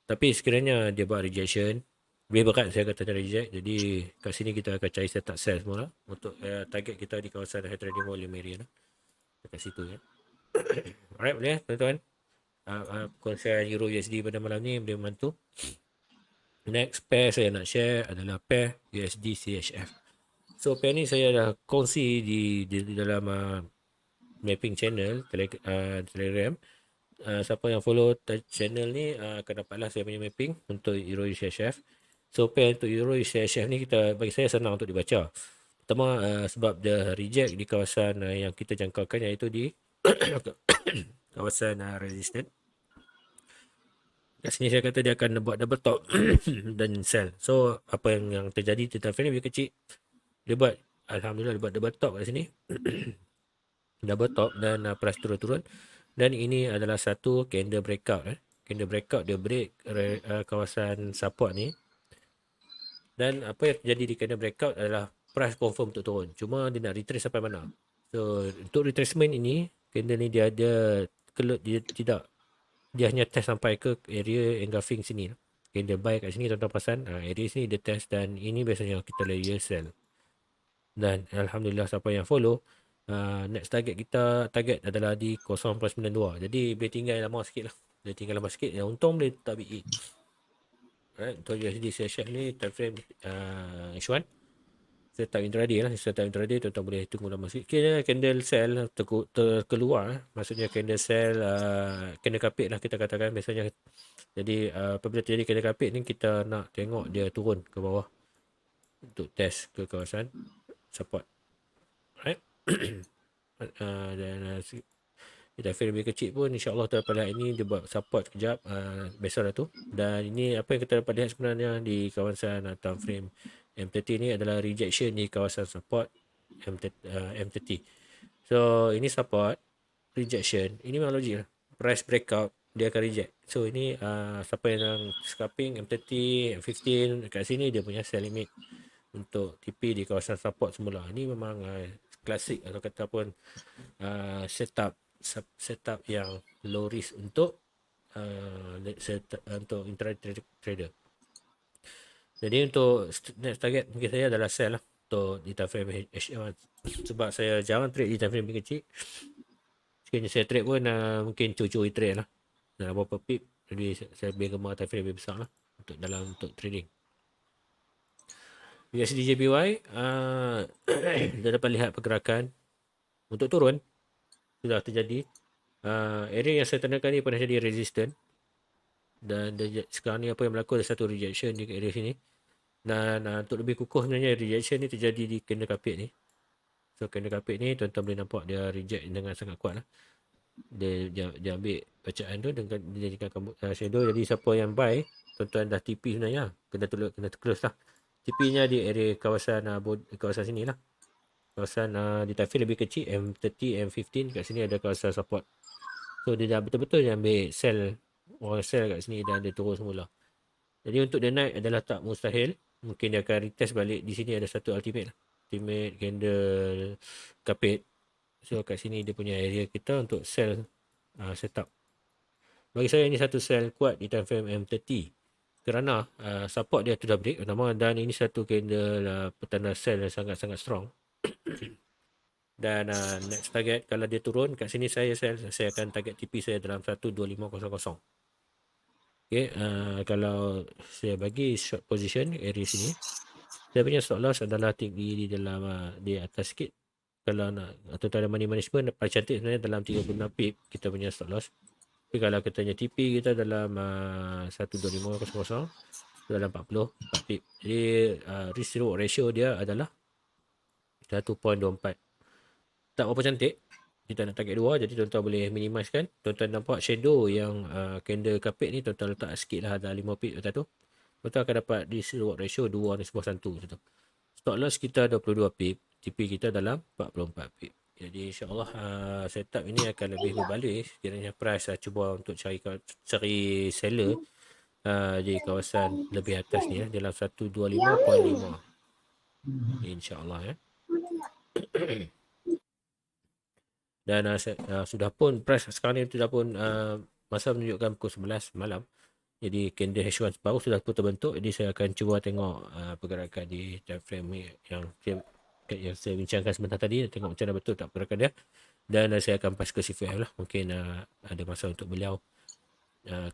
Tapi sekiranya dia buat rejection, lebih berat saya kata reject. Jadi kat sini kita akan cari setup sell semua lah. Untuk target kita di kawasan high trading volume area lah. Dekat situ ya. Alright, boleh tuan-tuan. Konsep Euro USD pada malam ni boleh membantu. Next pair saya nak share adalah pair USD CHF. So pair ni saya dah kongsi di dalam mapping channel Telegram. Siapa yang follow channel ni akan dapatlah saya punya mapping untuk Euro CHF. So pair untuk Euro CHF ni bagi saya senang untuk dibaca. Pertama sebab dia reject di kawasan yang kita jangkakan, iaitu di kawasan resistance. Kat sini saya kata dia akan buat double top dan sell. So apa yang terjadi di time frame lebih kecil, dia buat alhamdulillah dia buat double top kat sini. Double top dan price turun-turun. Dan ini adalah satu candle breakout. Candle breakout dia break kawasan support ni. Dan apa yang terjadi di candle breakout adalah price confirm untuk turun. Cuma dia nak retrace sampai mana. So untuk retracement ini, candle ni dia hanya test sampai ke area engulfing sini. Candle buy kat sini, tuan-tuan perasan area sini dia test, dan ini biasanya kita layer sell. Dan alhamdulillah siapa yang follow, next target adalah di 0.92. Jadi boleh tinggal lama sikit lah. Yang untung boleh tak BE. Alright, untuk USD CHF ni time frame H1. Setup intraday lah. Setup intraday tuan-tuan boleh tunggu lama sikit. Kira candle sell terkeluar. Maksudnya candle sell, candle kapit lah kita katakan biasanya. Jadi apabila terjadi candle kapit ni, kita nak tengok dia turun ke bawah untuk test ke kawasan support. Alright. Dan kita feel lebih kecil pun insyaAllah kita dapat lihat ini dia buat support kejap, besar lah tu. Dan ini apa yang kita dapat lihat sebenarnya di kawasan time frame M30 ni adalah rejection di kawasan support. M30. So ini support rejection, ini memang logik lah. Price breakout dia akan reject. So ini siapa yang scalping M30, M15 kat sini dia punya sell limit untuk TP di kawasan support semula. Ini memang klasik atau kata pun setup yang low risk untuk untuk intraday trader. Jadi untuk next target mungkin saya adalah sell lah untuk di time frame H1, sebab saya jarang trade di time frame kecil. Sekiranya saya trade pun mungkin curi-curi trade lah dalam beberapa pip. Jadi saya lebih gemar time frame lebih besar lah untuk trading. USD JPY kita dapat lihat pergerakan untuk turun sudah terjadi. Area yang saya tandakan ni pernah jadi resistant, dan sekarang ni apa yang berlaku, ada satu rejection di area sini. Dan untuk lebih kukuh sebenarnya rejection ni terjadi di candle kapit ni. So candle kapit ni tuan-tuan boleh nampak dia reject dengan sangat kuat lah. Dia ambil bacaan tu dengan dia jadikan shadow. Jadi siapa yang buy, tuan-tuan dah TP sebenarnya, kena close lah. TP nya di area kawasan kawasan sini lah. Kawasan di time lebih kecil, M30, M15, kat sini ada kawasan support. So dia dah betul-betul dia ambil orang sell kat sini dan dia turun semula. Jadi untuk dia naik adalah tak mustahil. Mungkin dia akan retest balik. Di sini ada satu ultimate lah, ultimate candle kapit. So kat sini dia punya area kita untuk sell setup. Bagi saya ini satu sell kuat di time frame M30 kerana support dia tu dah break pertama, dan ini satu candle petanda sell yang sangat-sangat strong. Dan next target kalau dia turun kat sini saya akan target TP saya dalam 12500. Okay, kalau saya bagi short position area sini, saya punya stop loss adalah tinggi di dalam di atas sikit. Kalau nak atau ada money management, paling cantik sebenarnya dalam 36 pip kita punya stop loss. Tapi kalau katanya TP kita dalam 12500 dalam 44 pip. Jadi risk reward ratio dia adalah 1.24. Tak berapa cantik. Kita nak target 2, jadi tuan-tuan boleh minimize kan. Tuan-tuan nampak shadow yang candle kapit ni, tuan-tuan letak sikit lah, ada 5 pip atas tu. Tuan-tuan akan dapat risk reward ratio 2 ni sebuah 1 macam tu. Stop loss kita 22 pip, TP kita dalam 44 pip. Jadi insyaAllah setup ini akan lebih berbalik sekiranya price cuba untuk cari seller di kawasan lebih atas ni dalam 125.5. InsyaAllah ya. Dan sudah pun price sekarang ni sudah pun masa menunjukkan pukul 11 malam. Jadi candle H1 baru sudah pun terbentuk. Jadi saya akan cuba tengok pergerakan di time frame yang saya bincangkan sebentar tadi. Tengok macam mana betul tak pergerakan dia. Dan saya akan pass ke C5 lah. Mungkin ada masa untuk beliau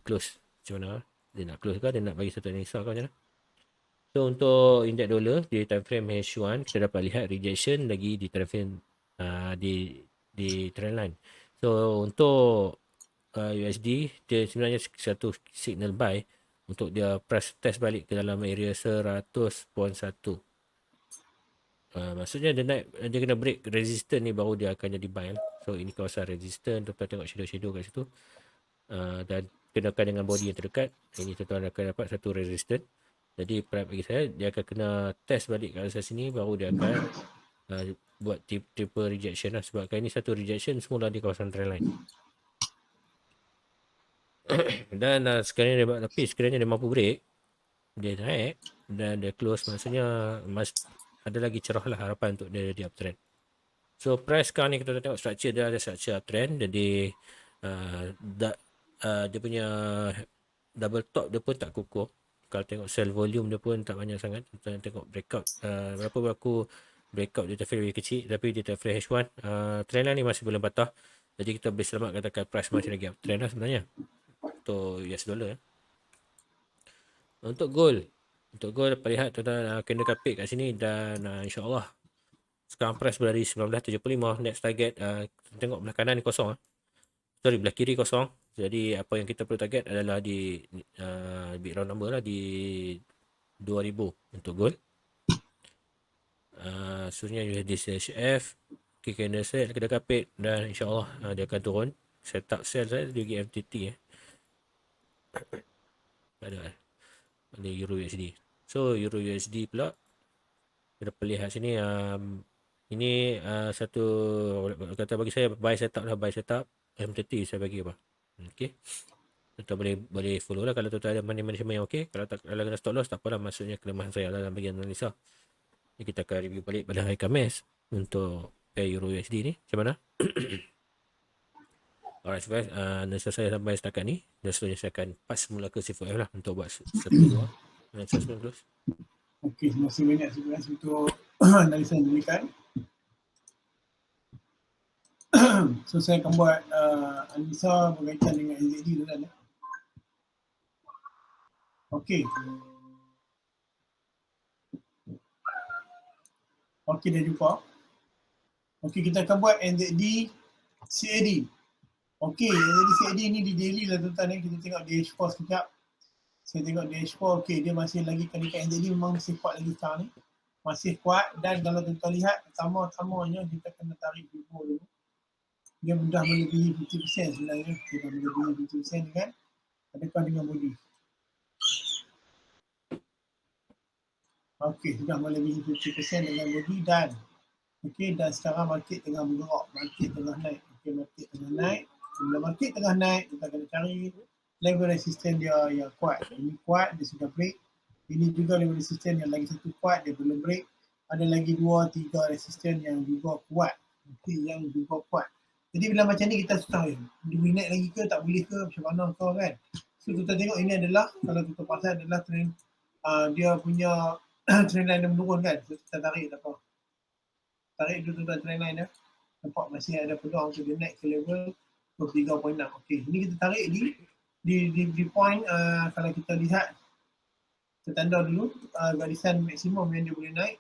close. Macam mana? Dia nak close ke? Dia nak bagi satu analisa ke macam mana? So untuk indeks dolar di time frame H1 kita dapat lihat rejection lagi di time frame di trend line. So untuk USD dia sebenarnya satu signal buy untuk dia press test balik ke dalam area 100.1. Maksudnya dia naik, dia kena break resistance ni baru dia akan jadi buy lah. So ini kawasan resistance, tuan-tuan tengok shadow-shadow kat situ. Dan kenakan dengan body yang terdekat, ini tuan-tuan akan dapat satu resistance. Jadi bagi saya dia akan kena test balik kat atas sini baru dia akan buat triple rejection lah. Sebab ini satu rejection semula di kawasan trendline. Dan sekiranya dia mampu break, dia naik dan dia close, maksudnya ada lagi cerah lah harapan untuk dia di uptrend. So price sekarang ni kita tengok structure dia ada structure uptrend. Jadi dia punya double top dia pun tak kukuh. Kalau tengok sell volume dia pun tak banyak sangat. Kita tengok breakout berapa berlaku breakout di trend lebih kecil, tapi di trend H1 trend line ni masih belum patah. Jadi kita boleh selamat katakan price masih lagi uptrend lah sebenarnya untuk US dollar. Untuk gold dapat lihat tuan-tuan candle kapit kat sini, dan insyaAllah sekarang price berada di 19.75. Next target tengok belah kanan ni kosong, belah kiri kosong. Jadi apa yang kita perlu target adalah di big round number lah, di 2000 untuk gold. Sebenarnya USD CHF candle set kedai kapit, dan insyaAllah dia akan turun. Setup sell saya di MTT ada Euro USD. So Euro USD pula kita dapat lihat sini Ini satu kata bagi saya buy setup lah, buy setup M30 saya bagi apa. Okey. Tuan boleh follow lah kalau tuan ada money management yang okey. Kalau tak, kalau kena stop loss tak apalah, maksudnya kelemahan saya lah dalam bahagian analisa. Jadi kita akan review balik pada hari Khamis untuk pair Euro USD ni. Macam mana? Alright guys, analisa saya sampai setakat ni. Dan seterusnya saya akan pass mula ke C4F lah untuk buat satu dua analisa sebelum close. Okey, terima kasih banyak sebenarnya untuk analisa yang diberikan. So saya akan buat analisa berkaitan dengan NZD dulu kan. Okey. Okey, dah jumpa. Okey, kita akan buat NZD CAD. Okey, NZD CAD ni di daily lah tuan-tuan. Kita tengok DH4 sekejap. Saya tengok DH4, okey, dia masih lagi kalikan NZD memang masih kuat lagi sekarang ni. Masih kuat, dan kalau tuan-tuan lihat pertama-tamanya kita kena tarik Vivo dulu. Dia dah melebihi 50% sebenarnya. Dia dah melebihi 50% dengan adakah dengan body. Okey, sudah melebihi 50% dengan body dan okey, dan sekarang market tengah bergerak, market tengah naik. Okey, market tengah naik. Bila market tengah naik, kita kena cari level resisten dia yang kuat. Ini kuat, dia sudah break. Ini juga level resisten yang lagi satu kuat, dia belum break. Ada lagi 2-3 resisten yang juga kuat. Okey, yang juga kuat. Jadi bila macam ni kita susah dia boleh naik lagi ke, tak boleh ke, macam mana kau kan. So kita tengok ini adalah, kalau kita pasal adalah trend, dia punya trend line dia menurun kan. So kita tarik tak apa. Tarik dulu tuan trend line dia. Nampak masih ada peluang untuk dia naik ke level 23.6. Okey, ini kita tarik di point, kalau kita lihat kita tanda dulu garisan maksimum yang dia boleh naik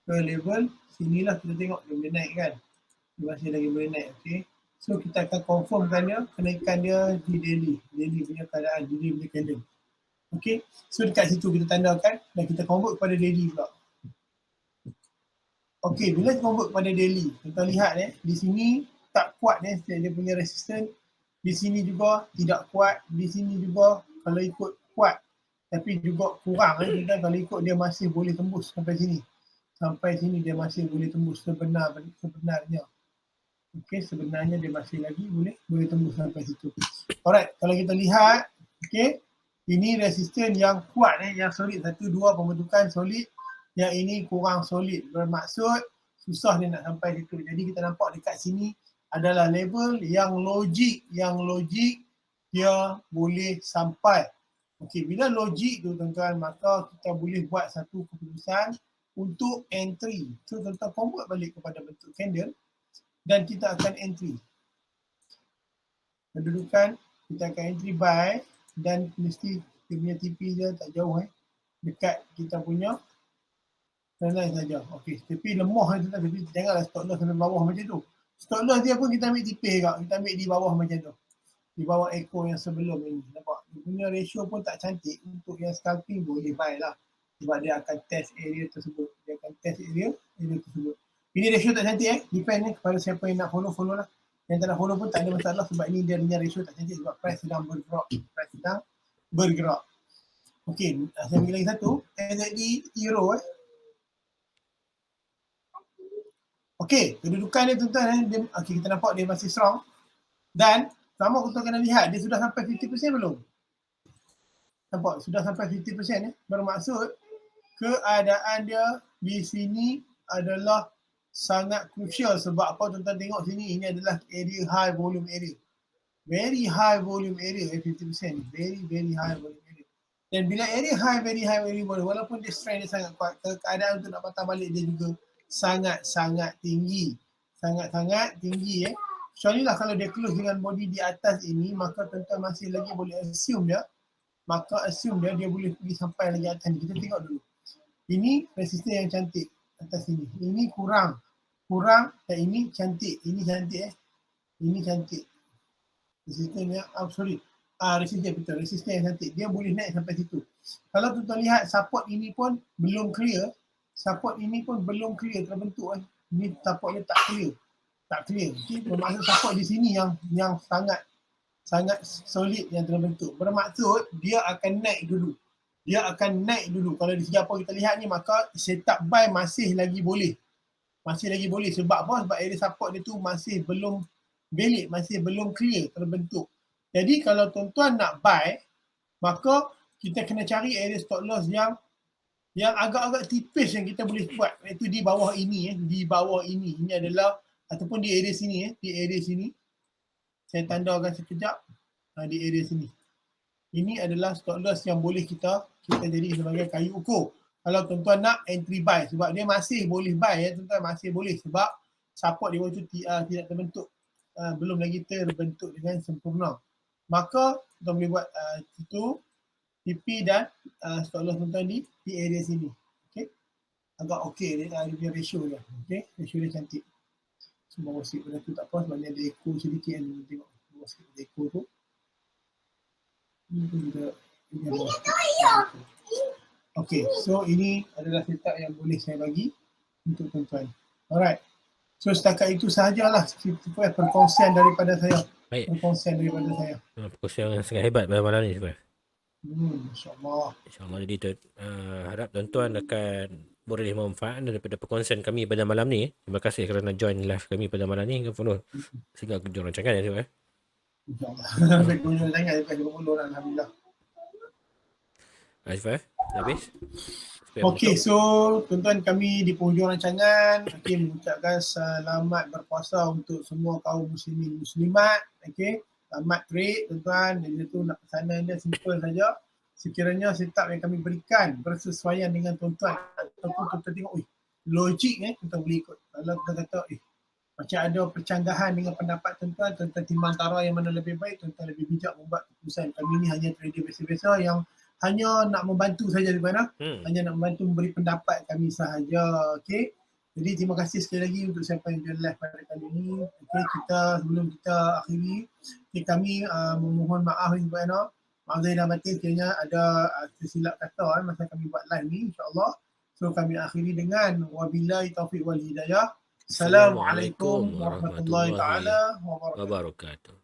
ke level sinilah. Kita tengok dia boleh naik kan. Dia masih lagi boleh naik. Okey. So kita akan confirmkan dia kenaikan dia di daily punya keadaan, daily punya candle. Okey. So dekat situ kita tandakan dan kita convert kepada daily pula. Okey, bila convert kepada daily, kita lihat di sini tak kuat dia punya resistance. Di sini juga tidak kuat, di sini juga kalau ikut kuat tapi juga kurang dan kalau ikut dia masih boleh tembus sampai sini. Sampai sini dia masih boleh tembus sebenarnya. Okey, sebenarnya dia masih lagi boleh tembus sampai situ. Alright, kalau kita lihat, okey, ini resisten yang kuat yang solid, 1 2 pembentukan solid, yang ini kurang solid, bermaksud susah dia nak sampai situ. Jadi kita nampak dekat sini adalah level yang logik dia boleh sampai. Okey, bila logik tu tuan-tuan, maka kita boleh buat satu keputusan untuk entry. So tuan-tuan convert balik kepada bentuk candle dan kita akan entry. Kedudukan kita akan entry buy dan mesti dia punya TP dia tak jauh dekat kita punya trendline saja. Okey, tapi lemah tu tapi janganlah stop loss sampai bawah macam tu. Stop loss dia pun kita ambil tipis juga. Kita ambil di bawah macam tu. Di bawah echo yang sebelum ini. Nampak? Dia punya ratio pun tak cantik. Untuk yang scalping boleh buy lah. Sebab dia akan test area tersebut. Dia akan test area tersebut. Ini ratio tak cantik Depend kepada siapa yang nak follow lah. Yang tak nak follow pun tak ada masalah sebab ini dia punya ratio tak cantik sebab price sedang bergerak. Okey, saya bagi lagi satu. NZD Euro Okey, kedudukan dia tuan-tuan okey, kita nampak dia masih strong. Dan sama kita kena lihat dia sudah sampai 50% belum? Nampak sudah sampai 50% bermaksud keadaan dia di sini adalah sangat crucial. Sebab apa tuan-tuan tengok sini, ini adalah area high volume area. Very high volume area 50%. Very high volume area. Dan bila area high, very high volume, walaupun dia strength dia sangat kuat, keadaan untuk nak patah balik dia juga sangat-sangat tinggi. Sangat-sangat tinggi Kecuali lah kalau dia close dengan body di atas ini, maka tuan-tuan masih lagi boleh assume dia. Maka assume dia boleh pergi sampai lagi atas. Kita tengok dulu. Ini resisten yang cantik atas ini. Ini kurang dan ini cantik. Ini cantik Ini cantik. Resisten yang resisten betul. Resisten yang cantik. Dia boleh naik sampai situ. Kalau tuan-tuan lihat support ini pun belum clear. Support ini pun belum clear terbentuk Ini support dia tak clear. Okay? Bermaksud support di sini yang sangat solid yang terbentuk. Bermaksud dia akan naik dulu. Kalau di segi apa kita lihat ni, maka setup buy masih lagi boleh. Masih lagi boleh. Sebab apa? Sebab area support dia tu masih belum valid, masih belum clear, terbentuk. Jadi kalau tuan-tuan nak buy, maka kita kena cari area stop loss yang agak-agak tipis yang kita boleh buat, iaitu di bawah ini, di bawah ini. Ini adalah ataupun di area sini, di area sini. Saya tandakan sekejap, di area sini. Ini adalah stop loss yang boleh kita jadi sebagai kayu ukur. Kalau tuan-tuan nak entry buy, sebab dia masih boleh buy tuan-tuan, masih boleh sebab support di bawah tu tidak terbentuk, belum lagi terbentuk dengan sempurna. Maka kita boleh buat itu TP dan stop loss tuan-tuan di area sini. Okey. Agak okey dia punya ratio dia. Okey, ratio dia cantik. Semua sikit benda tu tak apa sebab dia ada echo sedikit kan, tengok bawah sikit ada echo tu. Ini pun juga okay, so ini adalah setup yang boleh saya bagi untuk tuan-tuan. Alright. So setakat itu sahajalah perkongsian daripada saya. Baik. Perkongsian daripada saya. Perkongsian yang sangat hebat pada malam ni sebenarnya. InsyaAllah. InsyaAllah. Jadi harap tuan-tuan akan boleh manfaat daripada perkongsian kami pada malam ni. Terima kasih kerana join live kami pada malam ni hingga penuh sehingga kejurang rancangan ya Syifah. InsyaAllah. Sampai kejurang rancangan sampai 20 Alhamdulillah. Syifah, habis? Okey, so tuan-tuan kami di penghujung rancangan mengucapkan selamat berpuasa untuk semua kaum muslimin muslimat. Okey, selamat trade tuan-tuan. Jadi tu nak pesanan dia simple saja. Sekiranya setup yang kami berikan bersesuaian dengan tuan-tuan ataupun tuan-tuan tengok, logik tuan-tuan boleh ikut. Kalau tuan kata, macam ada percanggahan dengan pendapat tuan-tuan, tuan-tuan timbang tara yang mana lebih baik, tuan-tuan lebih bijak membuat keputusan. Kami ni hanya trader biasa-biasa yang hanya nak membantu saja di mana, hanya nak membantu memberi pendapat kami sahaja. Okey. Jadi terima kasih sekali lagi untuk siapa yang join live pada kali ini. Okey, sebelum kita akhiri, kami memohon maaf kepada maaf zahir dan batin sekiranya ada tersilap kata masa kami buat live ni, insya-Allah. So kami akhiri dengan wabillahi taufiq wal hidayah. Assalamualaikum warahmatullahi taala wabarakatuh.